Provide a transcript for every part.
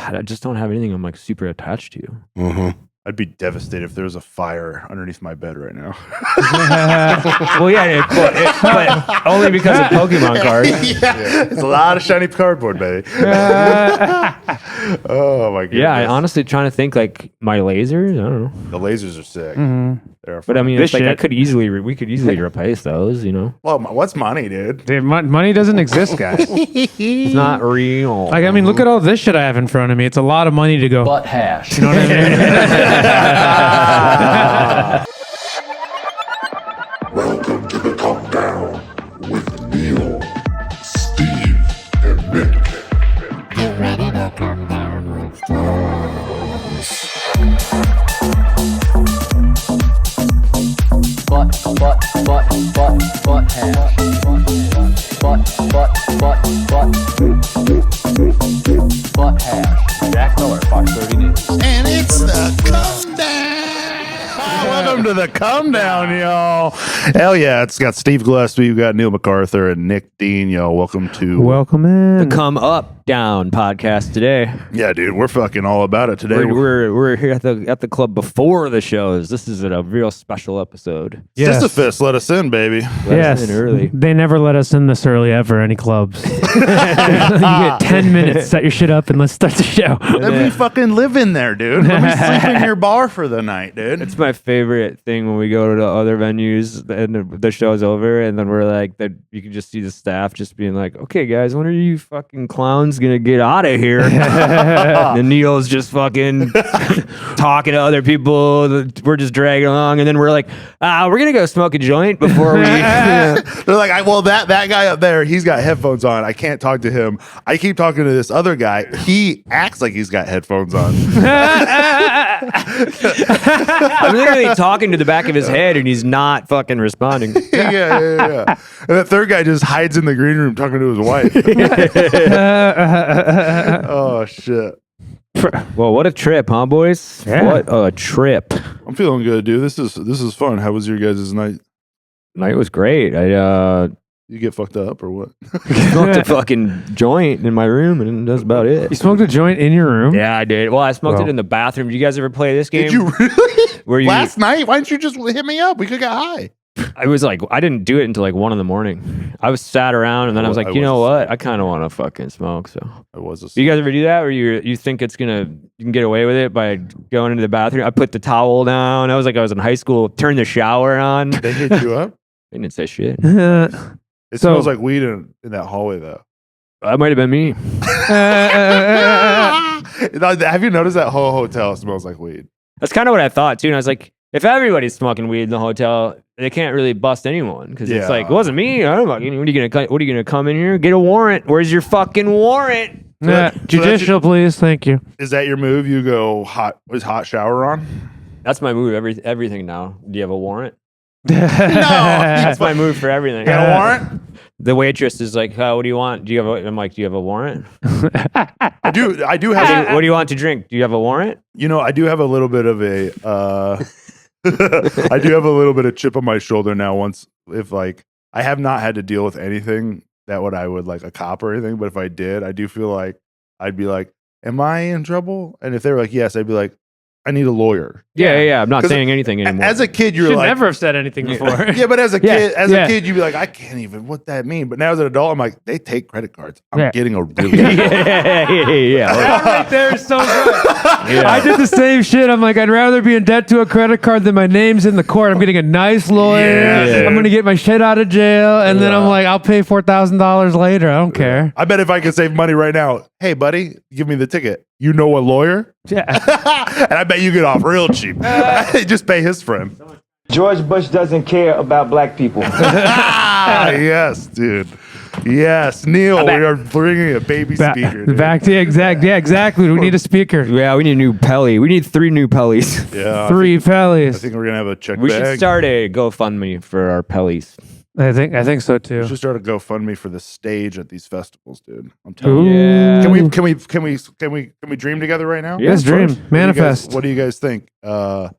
I just don't have anything I'm like super attached to. Mm-hmm. I'd be devastated if there was a fire underneath my bed right now. Well, yeah, but only because of Pokemon cards. Yeah. It's a lot of shiny cardboard, baby. Oh my goodness. Yeah, I honestly trying to think like my lasers. I don't know. The lasers are sick. Mm-hmm. They're But I mean, This it's like shit. we could easily replace those. You know, well, what's money, dude? Dude, money doesn't exist, guys. it's not real. Like, I mean, look at all this shit I have in front of me. It's a lot of money to go. Butt hash. You know what I mean? Welcome to the Come Down with Neil, Steve, and Nick. Get ready to come down with DOSE. Butt hash. Butt hash. Jack Miller, Fox 30 News. And it's the Come Down. Welcome to the Come Down, y'all. Hell yeah. It's got Steve Gillespie, we've got Neil MacArthur, and Nick Dean, y'all. Welcome to... Welcome in. the Come Up Down podcast today. Yeah, dude, we're fucking all about it today. We're here at the club before the shows. This is a real special episode. Yes. Sisyphus let us in, baby. Let us Yes. in early. They never let us in this early ever, any clubs. You get 10 minutes, set your shit up, and let's start the show. Let me fucking live in there, dude. Let me sleep in your bar for the night, dude. It's my favorite thing when we go to the other venues and the show's over, and then we're like, that you can just see the staff just being like, "Okay, guys, when are you fucking clowns gonna get out of here?" And Neil's just fucking talking to other people. We're just dragging along, and then we're like, "We're gonna go smoke a joint before we." They're like, well, that guy up there, he's got headphones on. I can't talk to him. I keep talking to this other guy. He acts like he's got headphones on. I'm literally talking to the back of his head, and he's not fucking responding. yeah. And that third guy just hides in the green room talking to his wife. Oh shit. Well, what a trip, huh, boys? Yeah. What a trip. I'm feeling good, dude. This is fun. How was your guys' night? Night was great. I You get fucked up or what? smoked a fucking joint in my room, and that's about You it. smoked a joint in your room? Yeah, I did. Well, I smoked Well. it in the bathroom. Did you guys ever play this game? Did you really? Where you? Last night? Why didn't you just hit me up? We could get high. I was like, I didn't do it until like 1 a.m. I was sat around, and then I was like, you know what? I kind of want to fucking smoke. So, I was a you guys ever do that, or you think you can get away with it by going into the bathroom? I put the towel down. I was like, I was in high school. Turned the shower on. They hit you up? They didn't say shit. It smells like weed in that hallway, though. That might have been me. Have you noticed that whole hotel smells like weed? That's kind of what I thought too. And I was like, if everybody's smoking weed in the hotel, they can't really bust anyone because it's like, it wasn't me. I don't know. What are you gonna come in here? Get a warrant? Where's your fucking warrant? Judicial, please. Thank you. Is that your move? You go hot? Was hot shower on? That's my move. Everything now. Do you have a warrant? No, That's my move for everything. got a warrant? The waitress is like, what do you want? Do you have I'm like, do you have a warrant? I do have. What do you want to drink? Do you have a warrant? You know, I do have a little bit of a. I do have a little bit of chip on my shoulder now. Once, if like, I have not had to deal with anything that I would like a cop or anything, but if I did, I do feel like I'd be like, "Am I in trouble?" And if they were like, "Yes," I'd be like, "I need a lawyer." Yeah. I'm not 'Cause saying anything anymore. As a kid, you're Should like, never have said anything before. yeah, but as a Yeah, kid, you'd be like, I can't even what that mean. But now as an adult, I'm like, they take credit cards. I'm Yeah. getting a really yeah. That right there is so good. Yeah. I did the same shit. I'm like, I'd rather be in debt to a credit card than my name's in the court. I'm getting a nice lawyer. Yeah. I'm going to get my shit out of jail. And then I'm like, I'll pay $4,000 later. I don't care. I bet if I could save money right now, hey, buddy, give me the ticket. You know a lawyer? Yeah. And I bet you get off real cheap. Just pay his friend. George Bush doesn't care about black people. Yes, dude. Yes, Neil, we are bringing a baby speaker. Dude. Back to exactly. We need a speaker. Yeah, we need a new Pelly. We need 3 new Pellies. Yeah, Three I Pellies. think we're gonna have a check We bag. should start a GoFundMe for our Pellies. I think so We too. should start a GoFundMe for the stage at these festivals, dude. I'm telling you. Yeah. Can we dream together right now? Yeah, Yes, of course. dream. Manifest. What do you guys think? Because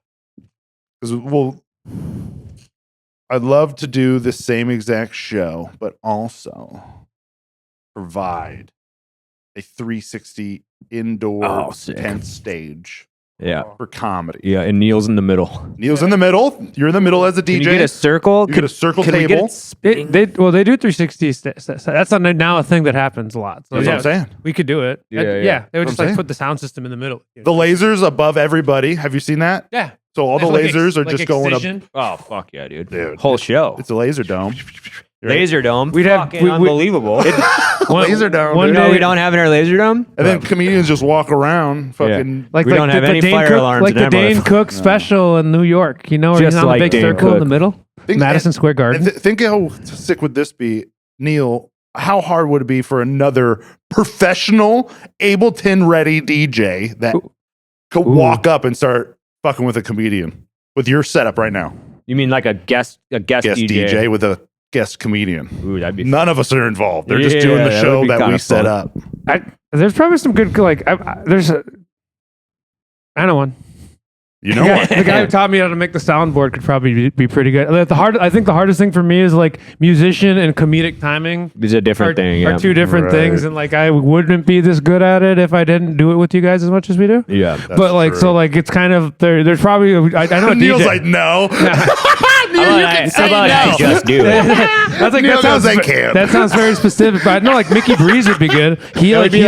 I'd love to do the same exact show, but also provide a 360 indoor Oh, sick. tent stage Yeah. for comedy. Yeah, and Neil's in the middle. Neil's in the middle. You're in the middle as a DJ. Can you get a circle? You get a circle Can we get table. it spinning? They do 360. That's now a thing that happens a lot. So That's what I'm saying. we could do it. Yeah, Yeah, yeah. They would That's just what I'm like saying. put the sound system in the middle. The lasers above everybody. Have you seen that? Yeah. So all the Like lasers are like just going up. excision. Oh fuck yeah, dude! Dude, Whole show. It's a laser dome. Laser dome. We'd have- Fucking we- unbelievable. Laser dome. One You dude. know day- we don't have in our laser dome. And then comedians just walk around fucking. Like We don't have any Dane fire Cook, alarms like in the that Dane motherfucker. Cook special in New York. You know, where Just he's on like a big Dane circle in Cook. the middle, Think- Madison Square Garden. And think how sick would this be, Neil? How hard would it be for another professional Ableton ready DJ that could walk up and start fucking with a comedian with your setup right now? You mean like a guest Guest DJ with a guest comedian. Ooh, that'd be. None of us are involved. They're just Yeah, doing the that would show be that kinda we set fun. up. There's probably some good I know one. You know what? The guy who taught me how to make the soundboard could probably be pretty good. I think the hardest thing for me is like musician and comedic timing It's a different thing. Yeah. are two different Right. things, and like I wouldn't be this good at it if I didn't do it with you guys as much as we do. Yeah. That's But like, true. so like, it's kind of there's probably I know a Neil's DJ. like, no. How about I just do it? That's like Neil that sounds goes, "I can't." that sounds very specific, but I know like Mickey Breeze would be good. That would be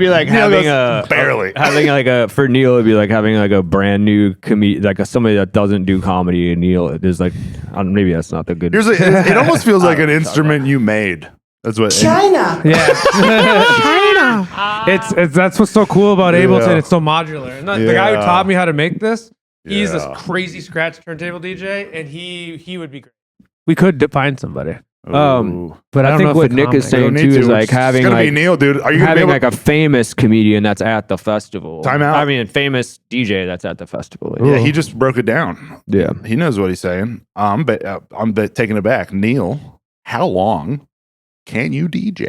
like Neil having goes, barely. having like a for Neil it'd be like having like a brand new somebody that doesn't do comedy, and Neil is like maybe that's not the good. It almost feels like an instrument you made. That's what. China. Yeah. It's that's what's so cool about Ableton. Yeah. It's so modular. And the guy who Yeah. taught me how to make this, he's Yeah. this crazy scratch turntable DJ, and he would be great. We could find somebody, Ooh. but I I don't think know if what the Nick is comic- We don't saying need too is to. like It's having gonna be like Neil, dude. Are you gonna be having able? like a famous comedian that's at the festival. Time out. I mean, a famous DJ that's at the festival. Yeah, he just broke it down. Yeah. He knows what he's saying. I'm taking it back. Neil, how long can you DJ?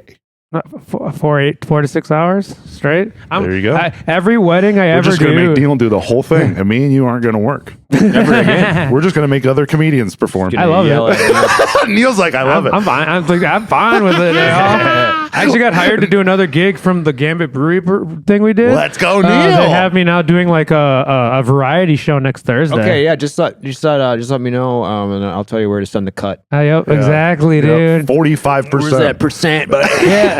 4 to 6 hours straight. There you go. Every wedding I We're ever just gonna do. make Neil do the whole thing, and me and you aren't gonna work ever again. We're just gonna make other comedians perform. I love it. Neil's like, I love it. I'm fine. I'm fine with it. I actually got hired to do another gig from the Gambit Brewery thing we did. Let's go, Neil. They have me now doing like a variety show next Thursday. Okay, yeah, just let me know, and I'll tell you where to send the cut. Yep, exactly, dude. 45%. percent? But Yeah,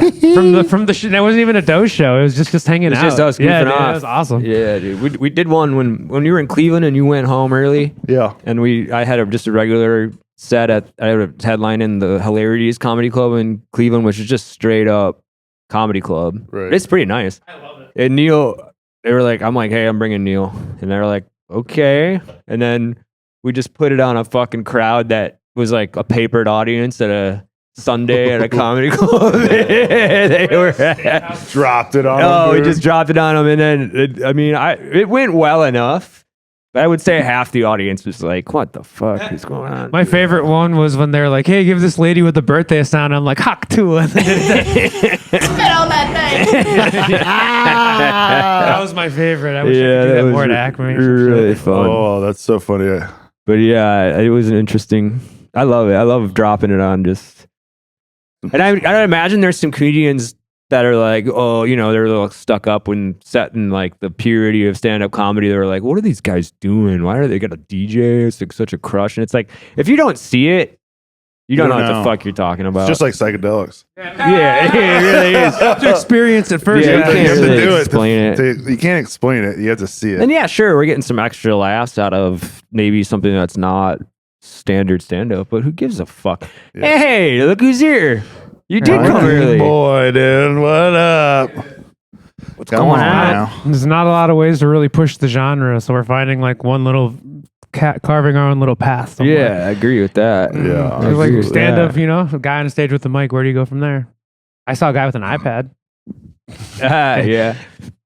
from the that wasn't even a DOSE show. It was just hanging it's out. just us yeah, goofing dude, off. It was awesome. Yeah, dude. We did one when you were in Cleveland and you went home early, Yeah. and I had just a regular set I had a headline in the Hilarities Comedy Club in Cleveland, which is just straight up comedy club. Right. It's pretty nice. I love it. And Neil, they were like, I'm like, hey, I'm bringing Neil. And they were like, okay. And then we just put it on a fucking crowd that was like a papered audience at a Sunday at a comedy club. They were. Dropped it on Oh, him, we dude. just dropped it on them. And then, it went well enough. But I would say half the audience was like, what the fuck is going on? My favorite one was when they're like, "Hey, give this lady with the birthday a sound." I'm like, "Hawk too." That was my favorite. I wish I could do that more at Acme. really fun. Oh, that's so funny. But yeah, it was an interesting. I love it. I love dropping it on just. And I imagine there's some comedians that are like, oh, they're a little stuck up when set in like the purity of stand-up comedy. They're like, what are these guys doing? Why are they got a DJ? It's like such a crush. And it's like, if you don't see it, you don't know what the fuck you're talking about. It's just like psychedelics. yeah, it really is. You have to experience it first. Yeah, You you can't have to really do it. explain it. You can't explain it. You have to see it. And yeah, sure, we're getting some extra laughs out of maybe something that's not standard stand-up, but who gives a fuck? Yeah. Hey, look who's here. You did come early. Boy, dude, what up? What's Come going on on? now. There's not a lot of ways to really push the genre, so we're finding like one little cat carving our own little path. somewhere. Yeah, I agree with that. Yeah. I It's agree like with stand that. up, a guy on stage with the mic. Where do you go from there? I saw a guy with an iPad. Yeah.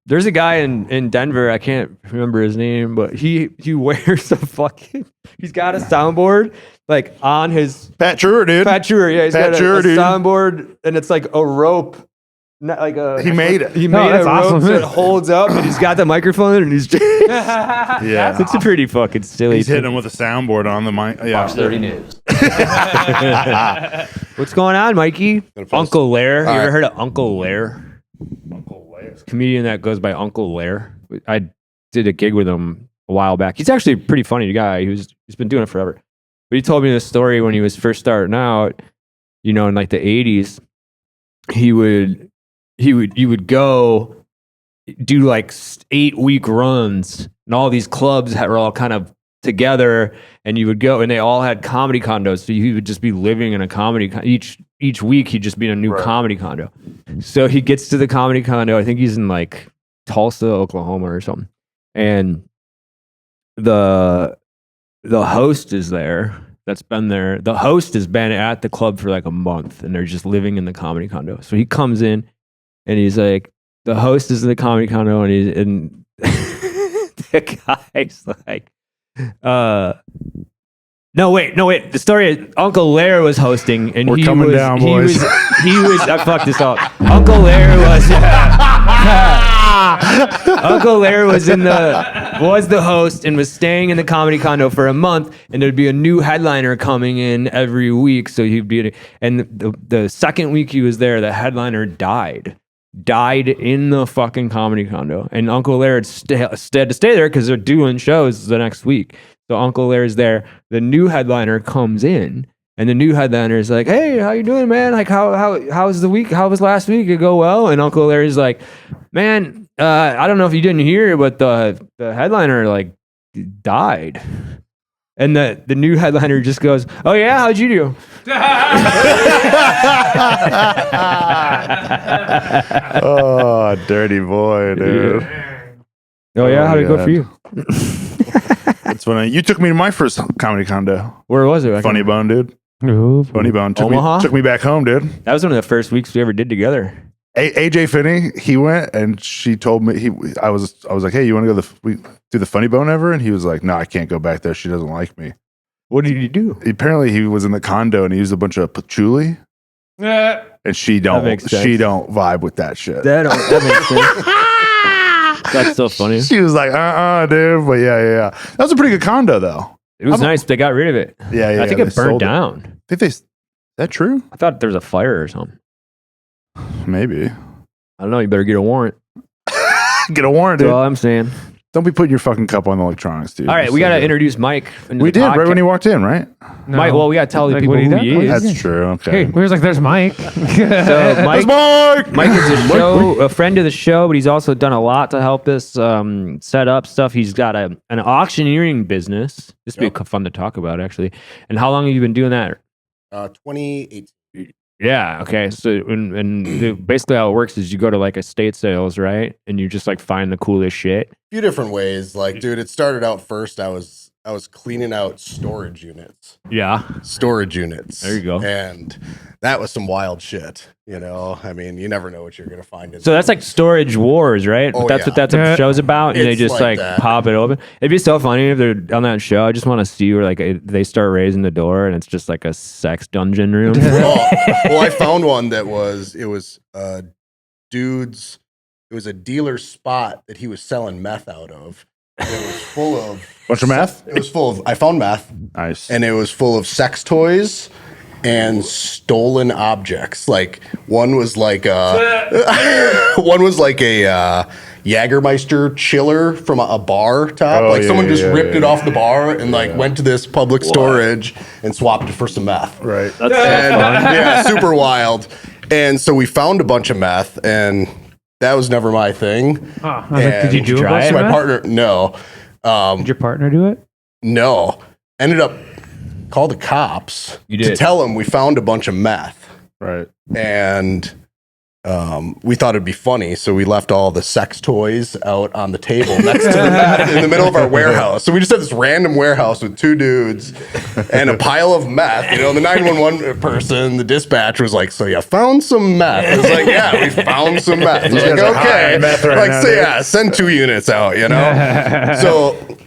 There's a guy in Denver, I can't remember his name, but he wears he's got a soundboard like on his Pat Truer, dude. Pat Truer, yeah, he's Pat got Truer, a dude. soundboard and it's like a rope. Not like a He made it. He No, made a that's rope awesome. so it holds up and he's got the microphone and he's just Yeah. it's a pretty fucking silly He's hitting him with a soundboard on the mic. Yeah. Fox 30 News. What's going on, Mikey? post- Uncle Lair. You All ever right. heard of Uncle Lair? comedian that goes by Uncle Lair. I did a gig with him a while back. He's actually a pretty funny guy. He's been doing it forever. But he told me this story when he was first starting out, in like the 80s. You would go do like 8-week runs, and all these clubs were all kind of together, and you would go, and they all had comedy condos. So he would just be living in a comedy each week. He'd just be in a new comedy condo. So he gets to the comedy condo. I think he's in like Tulsa, Oklahoma, or something, and the host is there. That's been there. The host has been at the club for like a month, and they're just living in the comedy condo. So he comes in, and he's like, the host is in the comedy condo, and the guy's like, no wait. The story is Uncle Lair was hosting, and We're coming down, boys. He was. I fucked this up. Uncle Lair was. Uncle Lair was the host and was staying in the comedy condo for a month, and there'd be a new headliner coming in every week. So he'd be, and the second week he was there, the headliner died in the fucking comedy condo, and Uncle Lair had to stay there because they're doing shows the next week. So Uncle Lair's there. The new headliner comes in, and the new headliner is like, "Hey, how you doing, man? Like, how's the week? How was last week? It go well?" And Uncle Larry's like, "Man, I don't know if you didn't hear, but the headliner like died." And the new headliner just goes, "Oh yeah, how'd you do?" Oh, dirty boy, dude. Oh yeah, how'd it go God. for you? That's when you took me to my first comedy condo. Where was it? Funny Bone, dude. Ooh. Funny Bone Omaha? took me back home, dude. That was one of the first weeks we ever did together. AJ Finney, he went and she told me I was like, "Hey, you want to go do the Funny Bone ever?" And he was like, "No, I can't go back there. She doesn't like me." What did you do? Apparently, he was in the condo and he used a bunch of patchouli, and she don't makes sense. vibe with that shit. That makes sense. That's so funny. She was like, dude. But yeah. That was a pretty good condo, though. It was nice. They got rid of it. Yeah. I think they it burned sold it. down. Is that true? I thought there was a fire or something. Maybe. I don't know. You better get a warrant. Get a warrant, That's dude. all I'm saying. Don't be putting your fucking cup on the electronics, dude. All right, we got to introduce Mike. We did right when he walked in, right? No. Mike, well, we got to tell the Like, people what who he he done? is. That's true. Okay. Hey, we was like, there's Mike. So That's Mike. Mike is a friend of the show, but he's also done a lot to help us set up stuff. He's got an auctioneering business. This would be fun to talk about, actually. And how long have you been doing that? 2018. Yeah. Okay. So, basically how it works is you go to like estate sales, right? And you just like find the coolest shit. Few different ways. Like, dude, it started out first. I was cleaning out storage units. Yeah. There you go. And that was some wild shit. I mean, you never know what you're gonna find. So that's like Storage Wars, right? Oh, That's yeah. what that show's about, and they It's just like like that. pop it open. It'd be so funny if they're on that show. I just want to see where like they start raising the door, and it's just like a sex dungeon room. well, I found one that was dude's. It was a dealer spot that he was selling meth out of. And it was full of Bunch of meth? It was full of. I found meth. Nice. And it was full of sex toys and stolen objects. Like one was like a Jägermeister chiller from a bar top. Oh, like yeah, someone just yeah, ripped yeah, it off the bar and like went to this public storage and swapped it for some meth. Right. That's And, so fun. yeah, super wild. And so we found a bunch of meth, and that was never my thing. I was like, did you And do a try bunch it? of My that? partner, no. Did your partner do it? No. Ended up called the cops You to did. tell them we found a bunch of meth. Right. And we thought it'd be funny, so we left all the sex toys out on the table next to the meth in the middle of our warehouse. So we just had this random warehouse with two dudes and a pile of meth. The 911 person, the dispatch was like, "So you found some meth?" I was like, "Yeah, we found some meth." I was like, guys are high "Okay." on meth right now, So dude. yeah, send 2 units out. So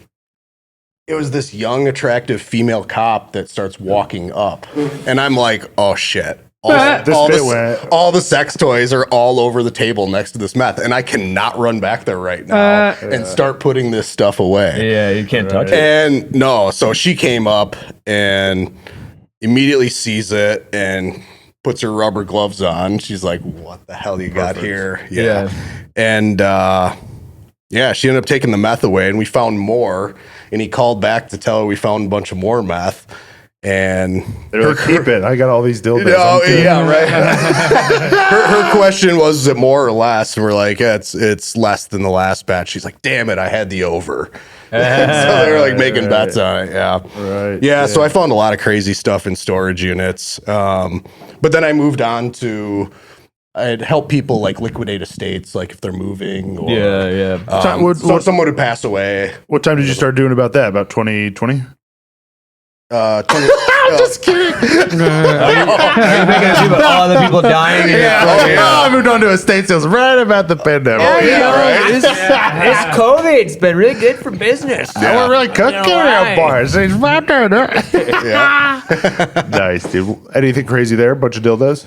it was this young, attractive female cop that starts walking up, and I'm like, "Oh shit." All the sex toys are all over the table next to this meth, and I cannot run back there right now and start putting this stuff away. Yeah, you can't touch it. And no, so she came up and immediately sees it and puts her rubber gloves on. She's like, "What the hell you got here?" Yeah. And yeah, she ended up taking the meth away, and we found more. And he called back to tell her we found a bunch of more meth. And They're like, keep it. I got all these dildos. oh yeah, right. her question was, is it more or less? And we're like, yeah, it's less than the last batch. She's like, damn it, I had the over. So they were like making bets on it. Yeah, Right. yeah. So I found a lot of crazy stuff in storage units. But then I moved on to I'd help people like liquidate estates, like if they're moving. Or, so someone would pass away. What time did you start doing about that? About 2020? 20, I'm just kidding. All the people dying. I moved on to estate sales right about the pandemic. This COVID, it's been really good for business. We're really cooking here, boys. It's my dinner. Nice, dude. Anything crazy there? Bunch of dildos?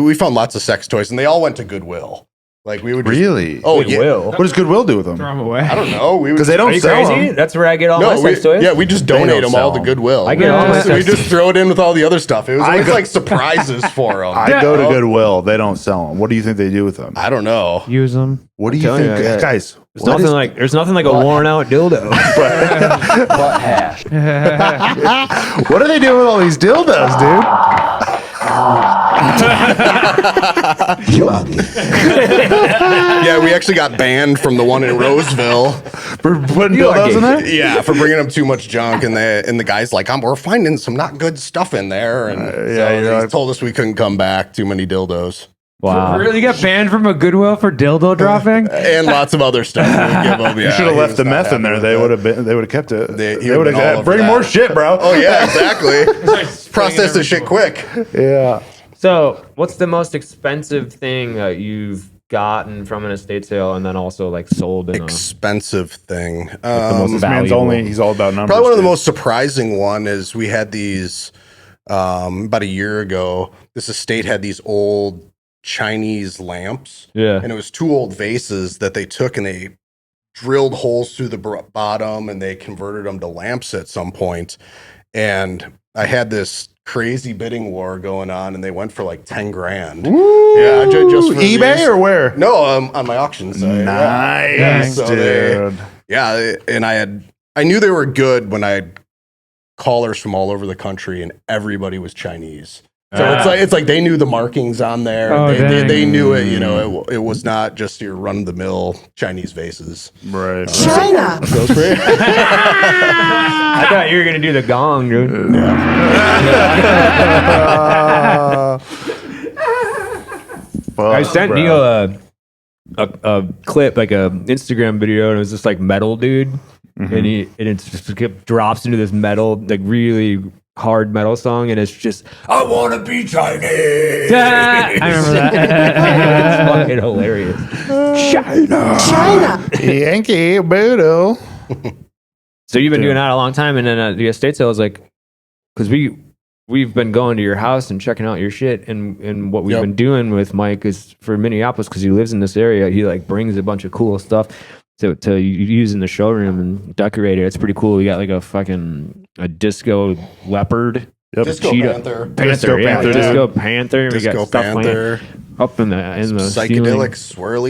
We found lots of sex toys, and they all went to Goodwill. Like we would just, Really? Oh Goodwill. yeah. What does Goodwill do with them? Throw 'em away. I don't know. Because they don't Are you sell crazy? them. That's where I get all my sex toys. Yeah, we just donate don't them sell all to them. Goodwill. I get all my So we sex just throw it in with all the other stuff. It was always like surprises for them. I go to Goodwill. They don't sell them. What do you think they do with them? I don't know. Use them. What do you telling think, you, yeah. guys? There's nothing like a worn out dildo. Butt hash. What are they doing with all these dildos, dude? Yeah, we actually got banned from the one in Roseville. For putting dildos in there? Yeah, for bringing up too much junk, and the guy's like, we're finding some not good stuff in there, and he told us we couldn't come back. Too many dildos. Wow. Really got banned from a Goodwill for dildo dropping? And lots of other stuff. You should have left the meth in there. They would have kept it. He They would would've been all have over bring that. more shit, bro. Oh yeah, exactly. Process this shit quick. Yeah. So, what's the most expensive thing that you've gotten from an estate sale and then also like sold in Expensive thing. the most This man's valuable? he's all about numbers. Probably one of the dude. most surprising one is we had these about a year ago. This estate had these old Chinese lamps. Yeah. And it was two old vases that they took and they drilled holes through the bottom and they converted them to lamps at some point. And I had this crazy bidding war going on and they went for like 10 grand. Woo! Yeah, just for eBay these. or where? No, on my auction site. Nice, so dude. and I knew they were good when I had callers from all over the country and everybody was Chinese. So it's like they knew the markings on there. Oh, They knew it. You know, it was not just your run of the mill Chinese vases. Right. China. So it's pretty- I thought you were gonna do the gong, dude. I sent Neil a clip, like a Instagram video, and it was just like metal dude, and it just drops into this metal, like really hard metal song, and it's just I want to be Chinese. I remember that. It's fucking hilarious. China. Yankee Boodle. So you've been doing that a long time, and then the estate sale is like, because we've been going to your house and checking out your shit, and what we've been doing with Mike is for Minneapolis, because he lives in this area, he like brings a bunch of cool stuff to use in the showroom and decorate it. It's pretty cool. We got like a disco leopard. Disco cheetah. Panther. Disco Panther, Disco Panther. We Disco got stuff Panther. up in the Psychedelic ceiling.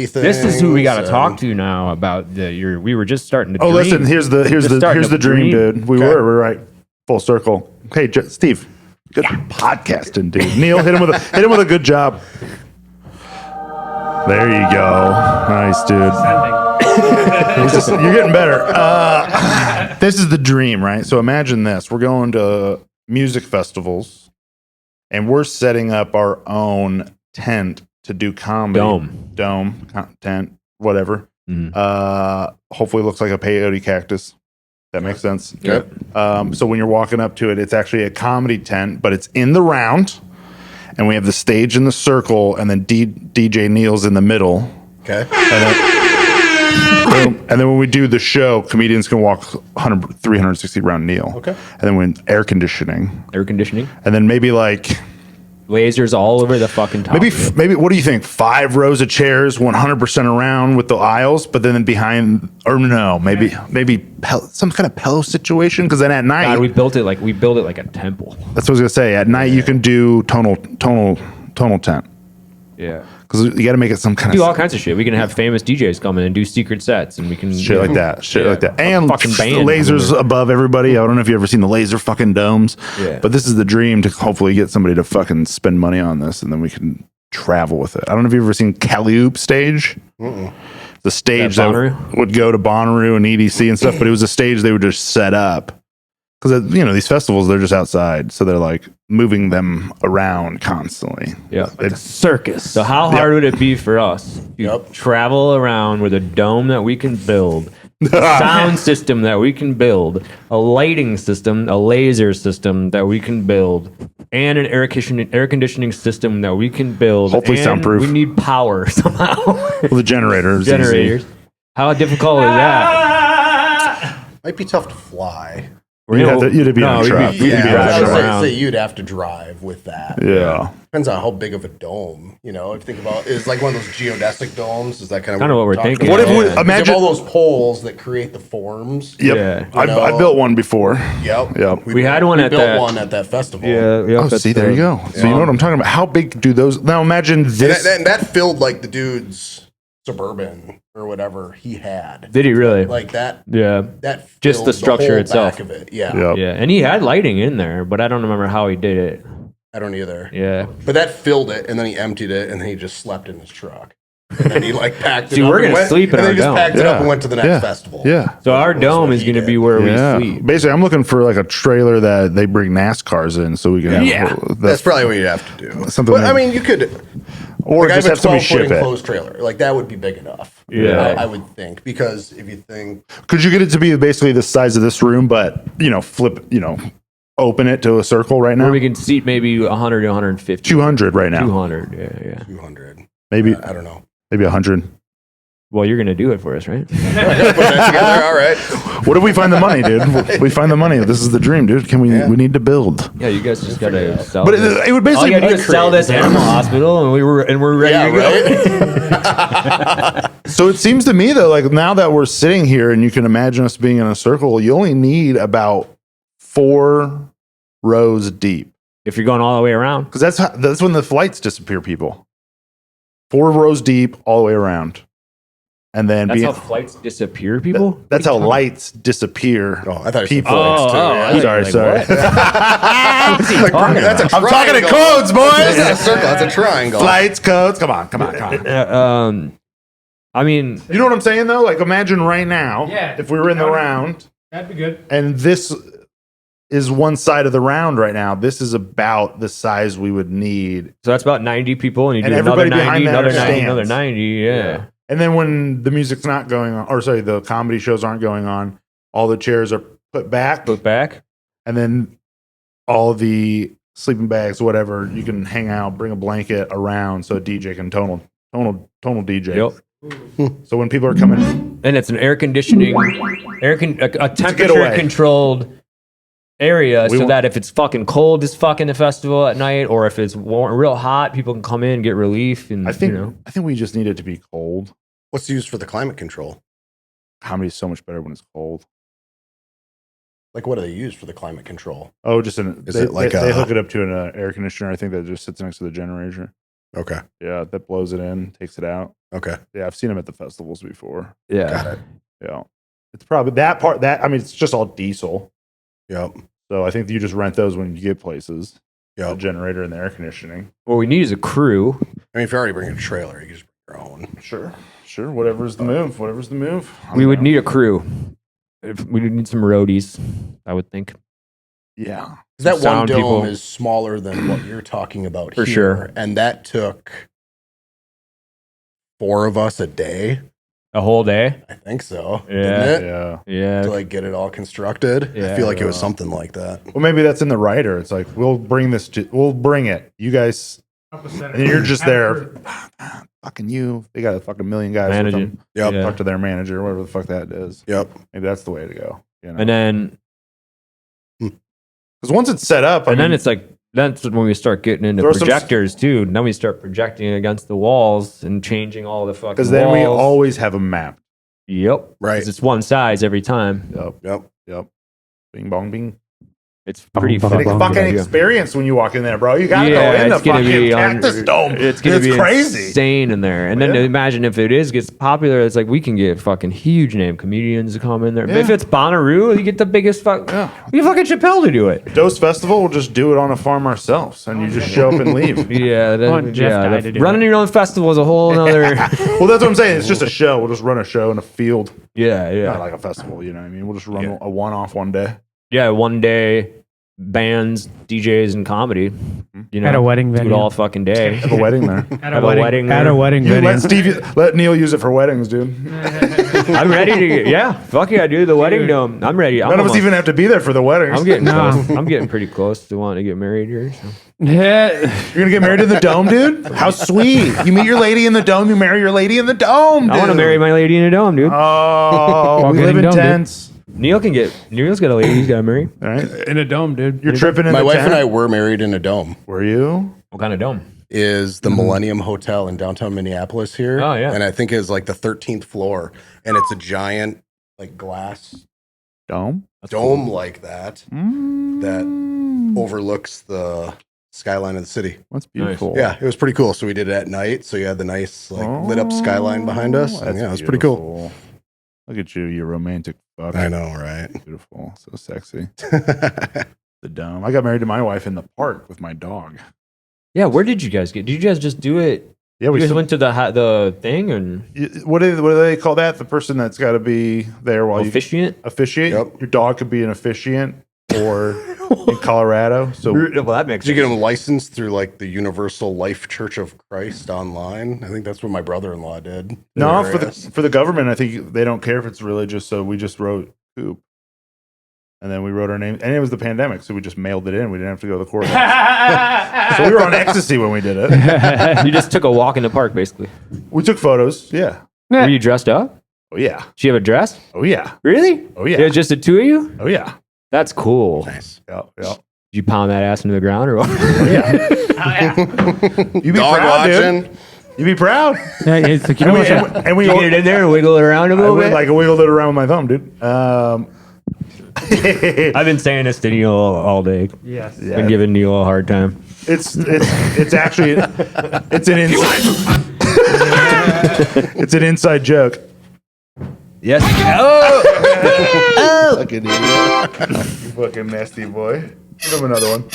swirly thing. This is who we got to talk to now about we were just starting to Oh, dream. listen. Here's the dream, dude. We're right full circle. Hey, Steve. Good podcasting, dude. Neil, hit him with a good job. There you go. Nice, dude. You're getting better. This is the dream, right? So imagine this. We're going to music festivals and we're setting up our own tent to do comedy. Dome, tent, whatever. Hopefully it looks like a peyote cactus. That makes sense. Yep. So when you're walking up to it, it's actually a comedy tent, but it's in the round. And we have the stage in the circle, and then DJ Neil's in the middle. Okay. And then when we do the show, comedians can walk 360 around Neil. Okay. And then when air conditioning. And then maybe like lasers all over the fucking top. maybe what do you think? 5 rows of chairs, 100% around with the aisles, but then behind, or no, maybe some kind of pillow situation. Because then at night, God, we built it like a temple. that's what I was gonna say. At night, you can do tonal tent. Yeah. because you got to make it some kind do all of kinds of shit. We can have famous DJs come in and do secret sets, and we can shit like that, and fucking band lasers above everybody. I don't know if you ever seen the laser fucking domes, but this is the dream to hopefully get somebody to fucking spend money on this, and then we can travel with it. I don't know if you've ever seen Calliope stage. The stage that would go to Bonnaroo and EDC and stuff, but it was a stage they would just set up. Because, you know, these festivals, they're just outside. So they're like moving them around constantly. Yeah. Like a circus. So how hard would it be for us to travel around with a dome that we can build, a sound system that we can build, a lighting system, a laser system that we can build, and an air conditioning system that we can build. Hopefully and soundproof. We need power somehow. Well, the generators. Generators. How difficult is that? Might be tough to fly. You'd be on a truck. Say you'd have to drive with that. Yeah. Depends on how big of a dome. You know, if you think about is like one of those geodesic domes. Is that kind of what we're thinking? What if we imagine all those poles that create the forms? Yep. Yeah. I built one before. Yep. We had one at built one at that festival. Yeah. Oh, see, there you go. So you know what I'm talking about. How big do those? Now imagine this. And that filled like the dude's Suburban or whatever he had. Did he really? Like that? Yeah. That just the structure whole itself back of it. Yeah. Yep. Yeah. And he had lighting in there, but I don't remember how he did it. I don't either. Yeah. But that filled it, and then he emptied it, and then he just slept in his truck. And then he like packed it See, up. we're and gonna went, sleep in and our then he just dome. packed it up and went to the next festival. Yeah. So our dome is going to be where we sleep. Basically, I'm looking for like a trailer that they bring NASCARs in, so we can. Have That's probably what you'd have to do. Something But like- I mean, you could. or Like, just I have have a somebody 12-foot ship it. enclosed trailer. Like that would be big enough. Yeah. I would think, because if you think Could you get it to be basically the size of this room, but open it to a circle right now? Where we can seat maybe 100 to 150. 200 right now. 200. Yeah. 200, Maybe I don't know. maybe 100. Well, you're going to do it for us, right? Put that together. All right. What if we find the money, dude? We find the money. This is the dream, dude. We need to build. Yeah, you guys just got to sell But this. it would All basically you got to do is sell this animal hospital, and we're ready to go. Right. So it seems to me though, like now that we're sitting here and you can imagine us being in a circle, you only need about 4 rows deep. If you're going all the way around. Because that's when the flights disappear, people. 4 rows deep all the way around. And then That's how flights disappear, people? that's how lights disappear. Oh, I thought you said People. flights, too. I Sorry. Like, that's a I'm talking in triangle. codes, boys. It's not a circle. That's a triangle. Flights, codes. Come on. I mean, You know what I'm saying though? Like imagine right now, if we were in the round, That'd be good. and this is one side of the round right now. This is about the size we would need. so that's about 90 people, and you And do another everybody behind 90, that another are 90, another stands. 90. Yeah. And then when the music's not going on, or sorry, the comedy shows aren't going on, all the chairs are put back, Put back. and then all the sleeping bags, whatever, you can hang out, bring a blanket around so a DJ can tonal DJ. Yep. So when people are coming, And it's an air conditioning, a temperature getaway. controlled area, We so want- that if it's fucking cold as fuck in the festival at night, or if it's warm, real hot, people can come in, get relief. And I think you know, I think we just need it to be cold. What's used for the climate control? Comedy's so much better when it's cold. Like, what do they use for the climate control? Oh, they hook it up to an air conditioner. I think that just sits next to the generator. Okay. Yeah, that blows it in, takes it out. Okay. Yeah, I've seen them at the festivals before. yeah. Got it. Yeah, it's probably that part. It's just all diesel. Yep. So I think you just rent those when you get places. The Yep. generator and the air conditioning. What we need is a crew. I mean, if you're already bringing a trailer, you can just bring your own. Sure. Whatever's the move. We would need a crew. We would need some roadies, I would think. Yeah. That one Sound dome people. is smaller than what you're talking about For here. sure. And that took 4 of us a day. A whole day. I think so. Yeah. Didn't it? Yeah. Yeah. To like get it all constructed. Yeah. I feel like it was something like that. Well, maybe that's in the writer. It's like we'll bring it. You guys, and you're just there. Fucking you. They got a fucking million guys. with Managing. them. Yep. Yeah. Talk to their manager, whatever the fuck that is. Yep. Maybe that's the way to go. You know? And then Because once it's set up, then it's like that's when we start getting into Throw some- projectors too. Then we start projecting against the walls and changing all the fucking because then we walls. always have them mapped. Yep. Right. 'Cause it's one size every time. Yep. Yep. Yep. Bing bong bing. It's pretty It's a fucking fucking good idea. experience when you walk in there, bro. You gotta Yeah, go in the it's gonna fucking be Cactus Dome. It's gonna be crazy. insane in there. And then Yeah. imagine if it gets popular, it's like we can get fucking huge name comedians to come in there. But if Yeah. it's Bonnaroo, you get the biggest fuck. Yeah. We get fucking Chappelle to do it. Dose Festival, we'll just do it on a farm ourselves, and you just show up and leave. Yeah, want Jeff Guy to do running your own festival is a whole nother. Well, that's what I'm saying. It's just a show. We'll just run a show in a field, yeah, yeah, not like a festival. You know what I mean? We'll just run a one-off one day. yeah. One day, bands, DJs, and comedy. You know, At a wedding do it venue. all fucking day. Have a wedding there. At Have a wedding At there. a wedding You venue. let Neil use it for weddings, dude. I'm ready to. Yeah, fuck yeah, dude. The wedding dome. I'm ready. None of us even have to be there for the weddings. I'm getting No. close. I'm getting pretty close to wanting to get married here. So. Yeah. You're gonna get married in the dome, dude? How sweet! You meet your lady in the dome. You marry your lady in the dome. Dude. I want to marry my lady in a dome, dude. Oh, we getting live in domed, dude. tents. Neil's got a lady. He's got married. All right, In a dome, dude. you're tripping in My the wife tent. and I were married in a dome. Were you? What kind of dome? Is the Millennium Hotel in downtown Minneapolis here? Oh, yeah. And I think it's like the 13th floor, and it's a giant like glass Dome. dome like that Mm. that overlooks the skyline of the city. That's beautiful. Yeah, it was pretty cool. So we did it at night. So you had the nice like lit up skyline behind us. And That's yeah, it was pretty cool. beautiful. Look at you, you romantic fuck. I know, right? Beautiful, so sexy. The dome. I got married to my wife in the park with my dog. Yeah, where did you guys get? Did you guys just do it? Yeah, You guys still- went to the thing and What do they call that? The person that's got to be there while you officiant? officiate. Yep. Your dog could be an officiant, or in Colorado. So Well, that makes Did you sense. get them licensed through like the Universal Life Church of Christ online? I think that's what my brother-in-law did. no, Hilarious. for the government, I think they don't care if it's religious. So we just wrote Coop, and then we wrote our name, and it was the pandemic, so we just mailed it in. We didn't have to go to the courthouse. So we were on ecstasy when we did it. You just took a walk in the park, basically. We took photos. Yeah. Were you dressed up? Oh yeah. Did you have a dress? Oh yeah. Really? Oh yeah. It was just the two of you? Oh yeah. That's cool. Nice. Yeah. Yeah. Did you pound that ass into the ground or what? You be Dog proud, watching. dude. You be proud. Yeah, it's like, you And know we, what? and we You get it in there and wiggle it around a I little went, bit? like wiggled it around with my thumb, dude. I've been saying this to Neil all day. Yes. Been giving Neil a hard time. It's actually it's an it's an inside joke. Yes. Fucking idiot. You fucking nasty boy. Give him another one.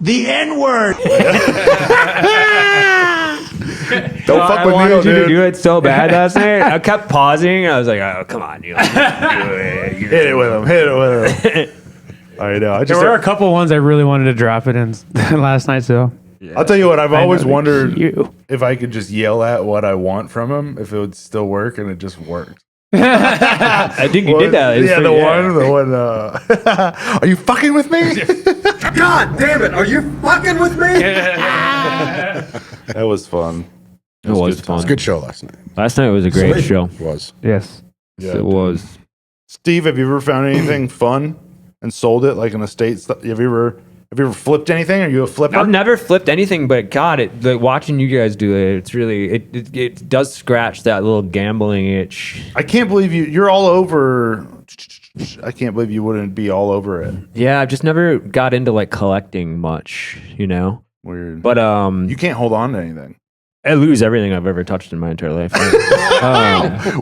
The N-word. Don't fuck I with wanted Neil, you to dude. do it so bad last night. I kept pausing. I was like, "Oh, come on, Neil." Hit it with him. Hit it with him. I know. I There just were a couple ones I really wanted to drop it in last night, so. I'll tell you what. I've always wondered You. if I could just yell at what I want from him, if it would still work, and it just worked. I think you did that. It's Yeah, pretty- the one. Are you fucking with me? God damn it, are you fucking with me? That was fun. It was It fun. was a good show last night. Last night was a great show. It was. Yes. Yeah, It was. Steve, have you ever found anything fun and sold it, like an estate stuff? Have you ever flipped anything? Are you a flipper? I've never flipped anything, but God, watching you guys do it, it's really it does scratch that little gambling itch. I can't believe you're all over. I can't believe you wouldn't be all over it. Yeah, I've just never got into like collecting much, you know. Weird. But You can't hold on to anything. I lose everything I've ever touched in my entire life.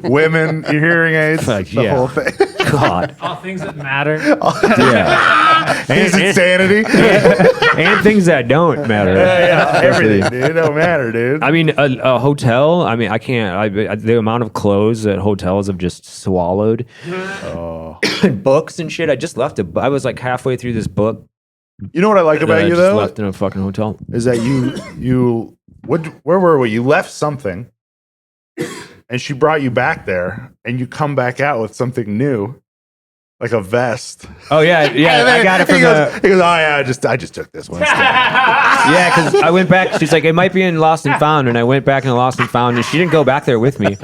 Women, your hearing aids, Fuck, the yeah. whole thing. God, All things that matter. yeah, His insanity. and things that don't matter. Everything, dude. It don't matter, dude. I mean, a hotel. I mean, I can't. The amount of clothes that hotels have just swallowed, Oh. books and shit. I just left it. I was like halfway through this book. You know what I like that about I you just though left in a fucking hotel. is that you where were we? You left something, and she brought you back there, and you come back out with something new, like a vest. Oh yeah, yeah. And then I got it he from goes, he goes, oh yeah, I just took this one. Yeah, because I went back. She's like, it might be in Lost and Found, and I went back in Lost and Found, and she didn't go back there with me.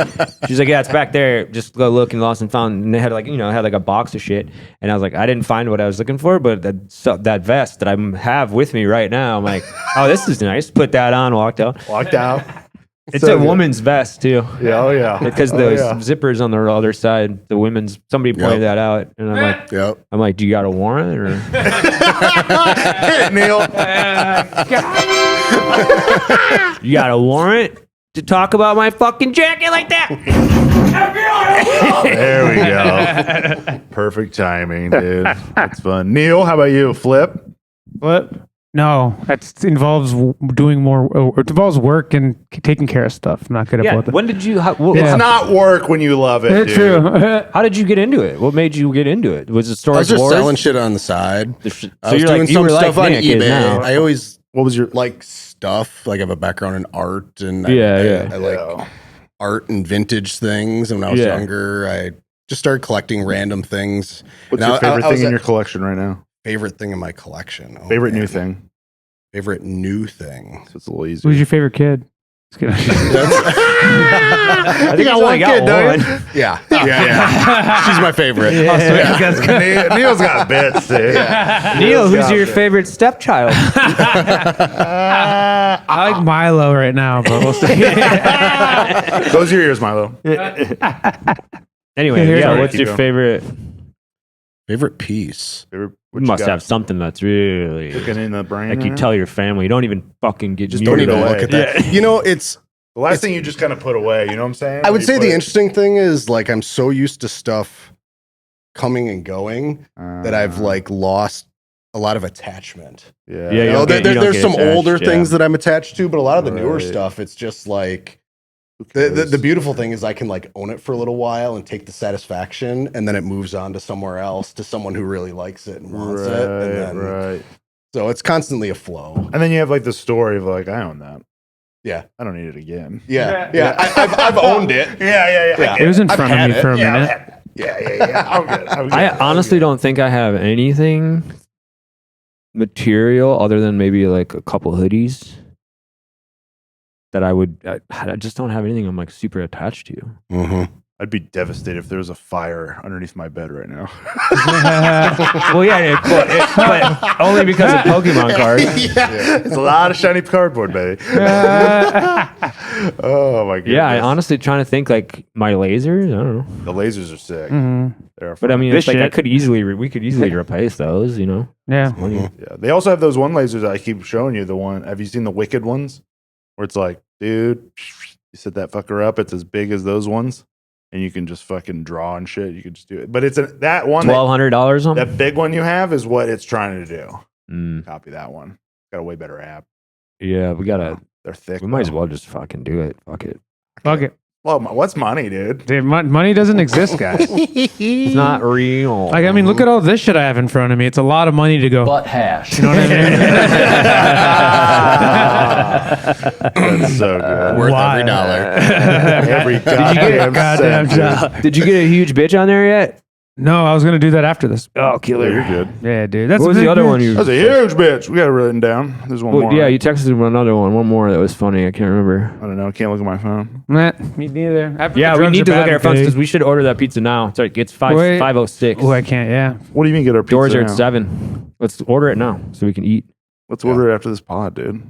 She's like, yeah, it's back there. Just go look in Lost and Found, and they had like a box of shit, and I was like, I didn't find what I was looking for, but that vest that I have with me right now, I'm like, oh, this is nice. Put that on, walked out. Walked out. It's So a good. woman's vest too. Yeah, oh yeah. Because Oh, the yeah. zipper's on the other side. The women's. Somebody pointed that out, and Yep. I'm like, do you got a warrant or? Neil. You got a warrant to talk about my fucking jacket like that? There we go. Perfect timing, dude. That's fun. Neil, how about you? Flip? What? No, that involves doing more. It involves work and taking care of stuff. I'm not good at Yeah. both. When did you? Yeah. It's not work when you love it, It's dude. true. How did you get into it? What made you get into it? Was it I storage was just wars? selling shit on the side. So I was you're doing like, you some were stuff like on Nick is eBay. now. I always What was your like stuff. Like I have a background in art, and Yeah. I like art and vintage things. And when I was Yeah. younger, I just started collecting random things. What's And your favorite I was thing in at- your collection right now? favorite thing in my collection? Oh, Favorite man. new thing. Favorite new thing. So it's a little easier. Who's your favorite kid? Just kidding. I think I only got one. Yeah. Yeah. She's my favorite. Neil's got bits, dude. Neil, who's your favorite stepchild? I like Milo right now, but we'll see. Close your ears, Milo. Anyway, Here's yeah. our- What's your favorite? Favorite piece. What You must have something that's really cooking in the brain. like you right tell your family. You don't even fucking get. Just don't muted even away. look at that. Yeah. You know, it's now? The last thing you just kind of put away, you know what I'm saying? I would You say put the it- interesting thing is like I'm so used to stuff coming and going that I've like lost a lot of attachment. Yeah. Yeah, You you know, don't get- there- you don't there's get some attached, older yeah. things that I'm attached to, but a lot of the newer Right. stuff, it's just like Who the cares? beautiful thing is I can like own it for a little while and take the satisfaction, and then it moves on to somewhere else to someone who really likes it and wants it, and then right. so it's constantly a flow. And then you have like the story of like, I own that. Yeah, I don't need it again. yeah. I've owned it. Yeah. It was in I've front of had me it. for a minute. Yeah. I'm good. I honestly don't think I have anything material other than maybe like a couple hoodies that I just don't have anything I'm like super attached to. Mm-hmm. I'd be devastated if there was a fire underneath my bed right now. Well, yeah, but only because of Pokemon cards. It's a lot of shiny cardboard, baby. Oh my god. Yeah, I honestly trying to think like my lasers. I don't know, the lasers are sick. Mhm. They're but I mean, This it's like I shit. could easily we could easily replace those. You know, Yeah. Yeah, they also have those one lasers that I keep showing you. The one, have you seen the Wicked ones? Where it's like, dude, you set that fucker up. It's as big as those ones, and you can just fucking draw and shit. You can just do it. But it's that one, $1,200 on. that big one you have is what it's trying to do. Mm, Copy that one. Got a way better app. yeah, we gotta. They're thick. We might as though. well just fucking do it. Fuck it. Fuck it. Well, what's money, dude? Dude, money doesn't exist, guys. It's not real. Like, I mean, look at all this shit I have in front of me. It's a lot of money to go. Butt hash. You know what I mean? That's so good. Worth Why? every dollar. Every goddamn, goddamn cent, dude. Did you get a huge bitch on there yet? No, I was gonna do that after this. Oh, Yeah, killer. you're good. Yeah, dude. That's What was a the big other one bitch. you? That's a huge bitch. We got it written down. There's one Well, more. yeah, you texted me another one more that was funny. I can't remember. I don't know. I can't look at my phone. Nah, me neither. Yeah, we need to look at our phones because we should order that pizza now. Sorry, it's Wait. 5:06. Oh, I can't. Yeah. What do you mean get our pizza Doors are at now? 7. Let's order it now so we can eat. Let's order it after this pod, dude.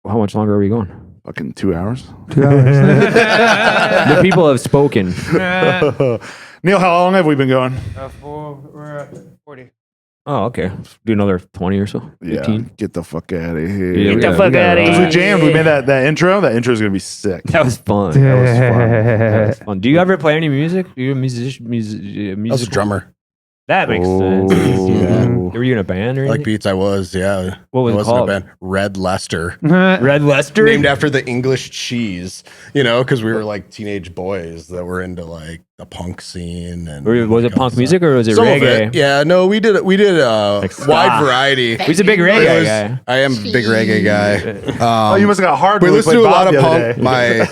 How much longer are we going? Fucking 2 hours. 2 hours. The people have spoken. Neil, how long have we been going? We're at 40. Oh, okay. Let's do another 20 or so. 15. Get the fuck out of here. Yeah, We we gotta- gotta- we outta Because here. we jammed. We made that intro. That intro is going to be sick. That was fun. That was fun. That was fun. Do you ever play any music? Are you a musician? I was a Music? drummer. That makes sense. Oh. Were you in a band or I like anything? beats. I was, yeah. What was I it was in a called? band. Red Leicester. Red Leicester? Named after the English cheese, you know, because we were like teenage boys that were into like the punk scene. And Was it like, all punk that music or was it stuff. Some reggae? of it. Yeah, no, we did Like ska. wide variety. He's a big It reggae was- guy. I am a big reggae guy. Oh, you must have got hard We when listened to played a lot Bob of the other punk.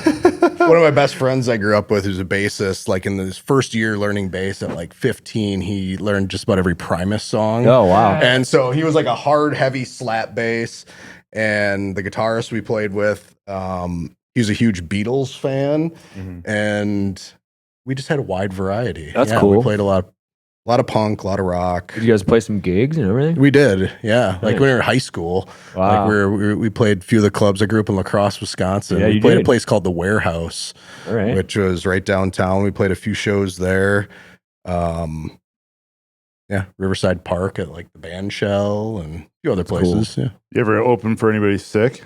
day. One of my best friends I grew up with, who's a bassist, like in his first year learning bass at like 15, he learned just about every Primus song. Oh, wow. And so he was like a hard, heavy slap bass. And the guitarist we played with, he was a huge Beatles fan. And we just had a wide variety. That's We cool. played a lot of A lot of punk, a lot of rock. Did you guys play some gigs and everything? We did, yeah. Like Nice. when we were in high school, Wow. like we played a few of the clubs. I grew up in La Crosse, Wisconsin. Yeah, we you played did. a place called the Warehouse, All right. which was right downtown. We played a few shows there. Yeah, Riverside Park at like the Band Shell and a few other places. You ever open for anybody sick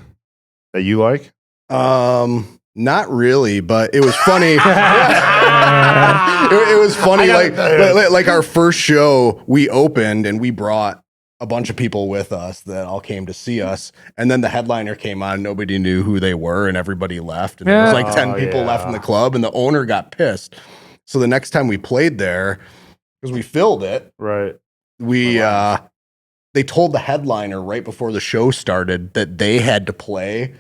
that you like? Yeah. Not really, but it was funny. it was funny. Like our first show, we opened and we brought a bunch of people with us that all came to see us. And then the headliner came on. Nobody knew who they were, and everybody left. And there was like 10 people left in the club, and the owner got pissed. So the next time we played there, because we filled it, Right. they told the headliner right before the show started that they had to play.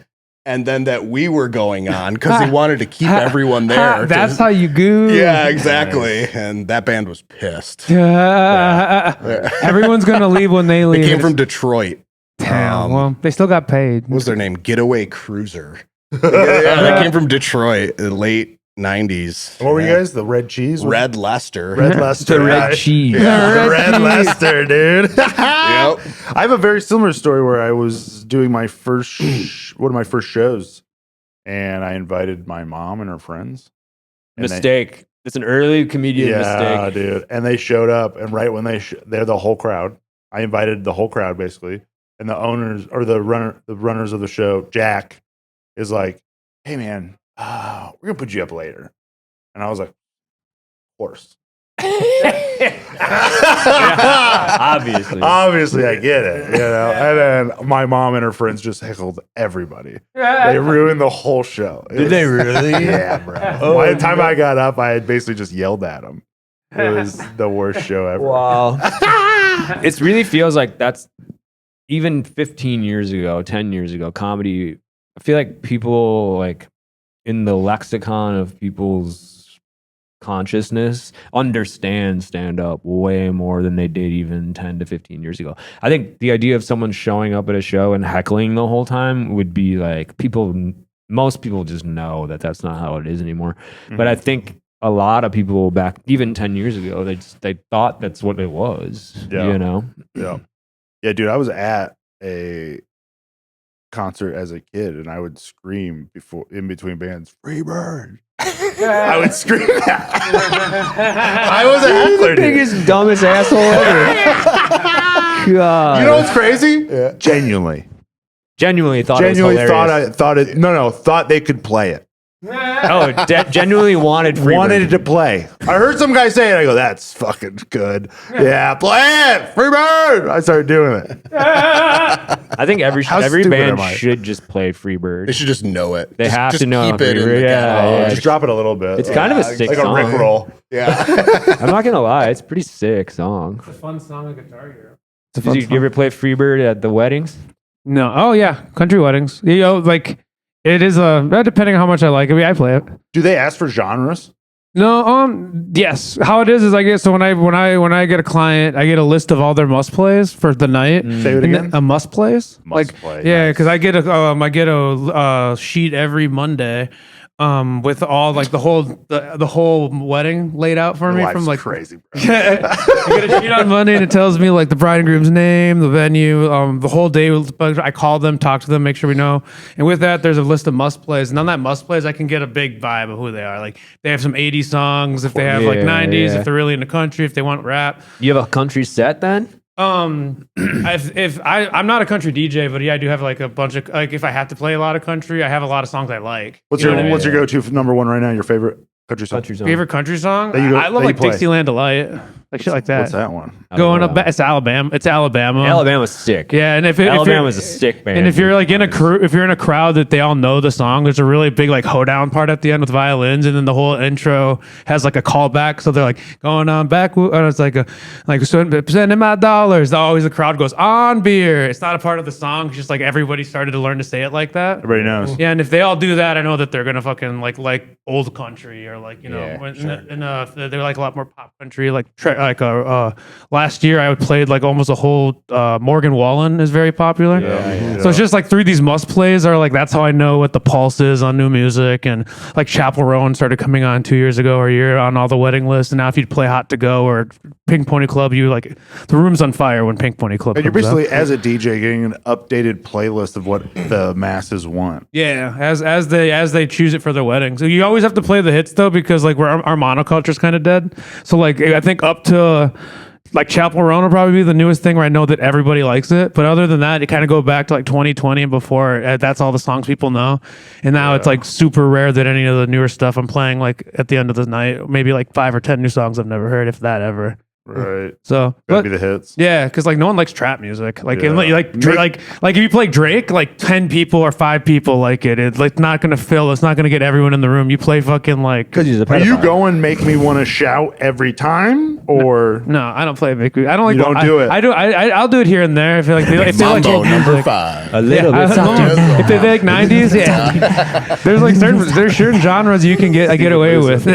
And then that we were going on because they wanted to keep everyone there. That's how you go. Yeah, exactly. And that band was pissed. Everyone's gonna leave when they leave. They came from Detroit. Damn. Well, they still got paid. What was their name? Getaway Cruiser. Yeah, they came from Detroit in the late 90s. What were you guys? The Red Cheese? Red Leicester. Red Leicester. The red cheese. Yeah, Red Leicester, dude. Yep. I have a very similar story where I was doing my first one of my first shows, and I invited my mom and her friends. And Mistake. It's an early comedian yeah, mistake. dude. And they showed up, and right when they're the whole crowd. I invited the whole crowd basically, and the owners or the runners of the show, Jack, is like, "Hey, man, we're gonna put you up later," and I was like, "Of course." Obviously. Obviously, I get it, you know. And then my mom and her friends just heckled everybody. They ruined the whole show. Did they really? Yeah, bro. By the time I got up, I had basically just yelled at them. It was the worst show ever. Wow. It really feels like that's even 15 years ago, 10 years ago, comedy. I feel like people like in the lexicon of people's consciousness understand stand up way more than they did even 10 to 15 years ago. I think the idea of someone showing up at a show and heckling the whole time would be like most people just know that that's not how it is anymore. Mm-hmm. But I think a lot of people back even 10 years ago, they thought that's what it was, Yeah. you know? Yeah. Yeah, dude, I was at a concert as a kid and I would scream in between bands, "Free Bird." I would scream that. I was a heckler, dude. Biggest, dumbest asshole ever. God. You know what's crazy? Yeah. Genuinely Genuinely thought it was hilarious. thought they could play it. Genuinely wanted Freebird. Wanted it to play. I heard some guy say it. I go, "That's fucking good." Yeah, play it, Freebird. I started doing it. I think every stupid band am I? should just play Freebird. They should just know it. They have just to know Keep it in Freebird. the Yeah, catalog. yeah. Just drop it a little bit. It's kind of a sick like song. a Rickroll. Yeah. I'm not gonna lie, it's a pretty sick song. It's a fun song on Guitar Hero. Did you ever play Freebird at the weddings? No. Oh yeah, country weddings. You know, like it is depending on how much I like it. I play it. Do they ask for genres? No, yes. How it is I get so when I get a client, I get a list of all their must plays for the night. Say it And again. a must plays, Must play, yeah, nice. because I get a sheet every Monday, with all like the whole wedding laid out for Your me life's from like crazy, bro. I get a sheet on Monday and it tells me like the bride and groom's name, the venue, the whole day. I call them, talk to them, make sure we know. And with that, there's a list of must plays. And on that must plays, I can get a big vibe of who they are. Like they have some 80s songs, if they have like 90s, Yeah. if they're really into country, if they want rap. You have a country set then? If I'm not a country DJ, but yeah, I do have like a bunch of like if I have to play a lot of country, I have a lot of songs I like. What's You know your what I mean? What's your go-to for number one right now? Your favorite country song? Country song. Favorite country song? That you go- I love that like you play. Dixieland Delight, like shit like that. What's that one? Going up, it's Alabama. It's Alabama. Alabama's sick. Yeah, and if Alabama's you're, a sick band. and if you're like in a crew, if you're in a crowd that they all know the song, there's a really big like hoedown part at the end with violins, and then the whole intro has like a callback. So they're like going on back, and it's like sending my dollars. Always the crowd goes on beer. It's not a part of the song. It's just like everybody started to learn to say it like that. Everybody knows. Yeah, and if they all do that, I know that they're gonna fucking like old country or like Yeah, they're like a lot more pop country. Last year I played like almost a whole Morgan Wallen is very popular. So it's just like through these must plays are like that's how I know what the pulse is on new music. And like Chapel Roan started coming on 2 years ago or a year on all the wedding lists. And now if you'd play Hot to Go or Pink Pony Club, the room's on fire when Pink Pony Club And you're comes out. basically, as a DJ, getting an updated playlist of what the masses want. Yeah, as they choose it for their weddings. So you always have to play the hits though, because like our monoculture's kind of dead. So like I think up to like Chapel Roan will probably be the newest thing where I know that everybody likes it. But other than that, you kind of go back to like 2020 and before. That's all the songs people know. And now it's like super rare that any of the newer stuff I'm playing like at the end of the night, maybe like 5 or 10 new songs I've never heard, if that ever. Right. So Gotta be the hits. yeah, because like no one likes trap music. Like Yeah. like if you play Drake, like 10 people or 5 people like it. It's like not gonna fill. It's not gonna get everyone in the room. You play fucking like. Because he's a Are pedophile. you going make me want to shout every time, or No, I don't play big. I don't like. You don't do it. I do. I'll do it here and there if they like. If they like Mambo hip number music. 5. A little Yeah, bit. if they like 90s, yeah. There's certain genres you can get away with.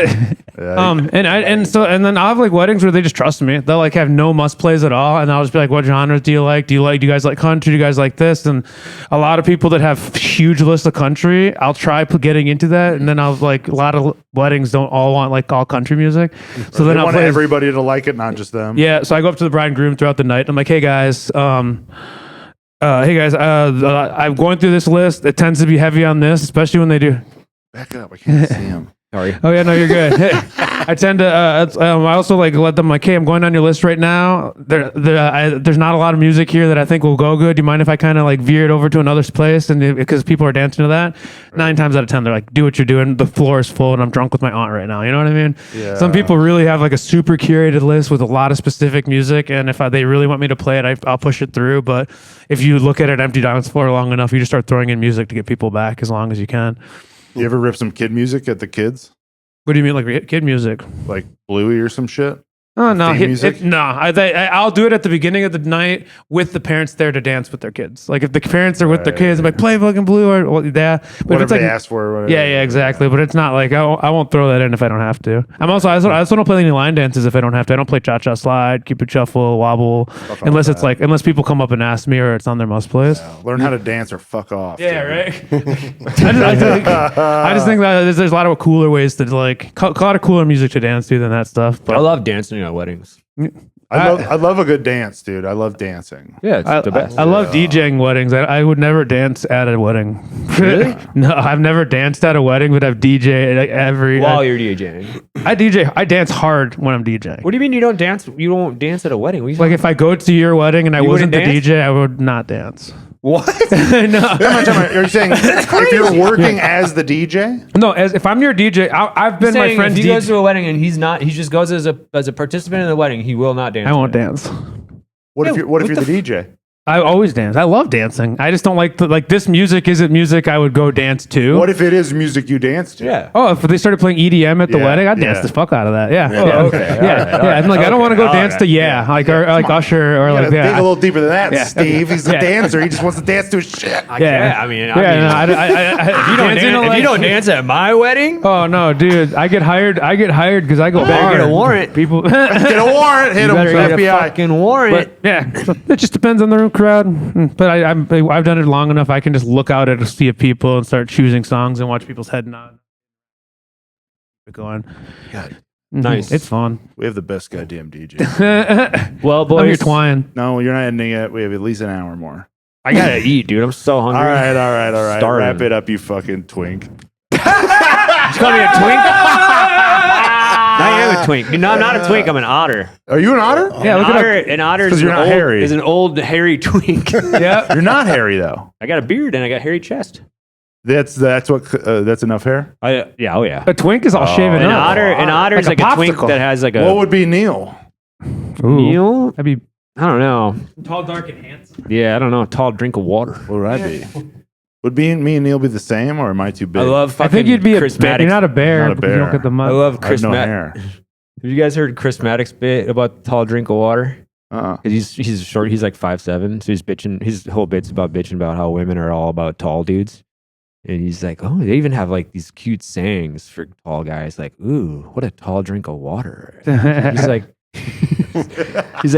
And then I'll have like weddings where they just trust me. They'll like have no must plays at all, and I'll just be like, "What genres do you like? Do you guys like country? Do you guys like this?" And a lot of people that have huge lists of country, I'll try getting into that, and then I'll like a lot of weddings don't all want like all country music, so they then I'll want play everybody to like it, not just them? yeah, so I go up to the bride and groom throughout the night. I'm like, hey guys, I'm going through this list. It tends to be heavy on this, especially when they do. Back up. I can't see him. Sorry. Oh yeah, no, you're good. I tend to. I also like let them like, hey, I'm going down your list right now. There's not a lot of music here that I think will go good. Do you mind if I kind of like veer it over to another place? And because people are dancing to that, 9 times out of 10 they're like, do what you're doing. The floor is full, and I'm drunk with my aunt right now. You know what I mean? Yeah. Some people really have like a super curated list with a lot of specific music, and if they really want me to play it, I'll push it through. But if you look at an empty dance floor long enough, you just start throwing in music to get people back as long as you can. You ever rip some kid music at the kids? What do you mean, like kid music? Like Bluey or some shit? Oh no, Theme music? no. I'll do it at the beginning of the night with the parents there to dance with their kids. Like if the parents are with their kids, I'm like, play fucking Blue or yeah. But if Whatever it's like, they ask for. Whatever. yeah, exactly. But it's not like I won't throw that in if I don't have to. I also don't play any line dances if I don't have to. I don't play cha cha slide, Cupid shuffle, wobble, unless people come up and ask me or it's on their must plays. Learn how to dance or fuck off. Yeah, dude. right. I just think that there's a lot of cooler ways to like a lot of cooler music to dance to than that stuff. But I love dancing at weddings. I love a good dance, dude. I love dancing. Yeah, it's the best. I love DJing weddings. I would never dance at a wedding. Really? No, I've never danced at a wedding, but I've DJed like every. While you're DJing. I dance hard when I'm DJing. What do you mean you don't dance? You don't dance at a wedding? What are you Like if I go to your wedding and I You wasn't the wouldn't dance? DJ, I would not dance. What? No, You're saying if you're working as the DJ? no. If I'm your DJ, I've been my friend's If he goes DJ. to a wedding and he's not, he just goes as a participant in the wedding. He will not dance. I won't at it. dance. What if you're the DJ? I always dance. I love dancing. I just don't like this music isn't music I would go dance to. What if it is music you dance to? Yeah. Oh, if they started playing EDM at the Yeah, wedding, I'd dance yeah. the fuck out of that. Yeah. Oh, yeah. okay. Yeah. I'm like, I don't want to go dance to like Usher or You like gotta think a yeah. little deeper than that, Yeah. Steve. He's a Yeah. dancer. He just wants to dance to his shit. Yeah. I mean, No, if you don't dance at my wedding, Oh no, dude! I get hired because I go better hard. get a warrant. People, Get a warrant. Hit You him. better get a FBI. fucking warrant. but yeah, so it just depends on the room crowd. But I've done it long enough. I can just look out at a sea of people and start choosing songs and watch people's head nod. Keep it going. God, Nice. It's fun. We have the best goddamn DJ. Well, I'm boys, your twine. No, you're not ending yet. We have at least an hour more. I gotta eat, dude. I'm so hungry. All right. Starving. Wrap it up, you fucking twink. You call me a twink? I am a twink. No, I'm not a twink. I'm an otter. Are you an otter? Yeah, look An otter is 'Cause you're not hairy. Is an old hairy twink. Yeah. You're not hairy though. I got a beard and I got hairy chest. That's enough hair. Oh yeah. A twink is all shaven An up. otter is Like like a a twink popsicle. that has like a What would be Neil? Ooh. Neil? That'd be I don't know. tall, dark, and handsome. Yeah, I don't know. A tall drink of water. What would I be? Would me and Neil be the same, or am I too big? I love I fucking think you'd be a Chris bear. Maddox. You're not a bear. Not a because You don't bear. get the I mud. love I have Chris no Maddox. hair. Have you guys heard Chris Maddox bit about tall drink of water? 'Cause he's short. He's like 5'7", so he's bitching. His whole bit's about bitching about how women are all about tall dudes. And he's like, oh, they even have like these cute sayings for tall guys, like, ooh, what a tall drink of water. He's like,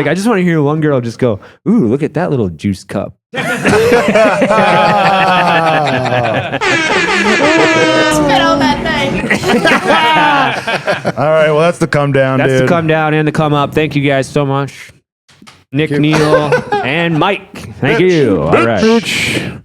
I just want to hear one girl just go, ooh, look at that little juice cup. Spit on that thing. All right, well, that's the come down, That's dude. the come down and the come up. Thank you guys so much. Nick, Neil, and Mike. Thank you. All right. Bitch.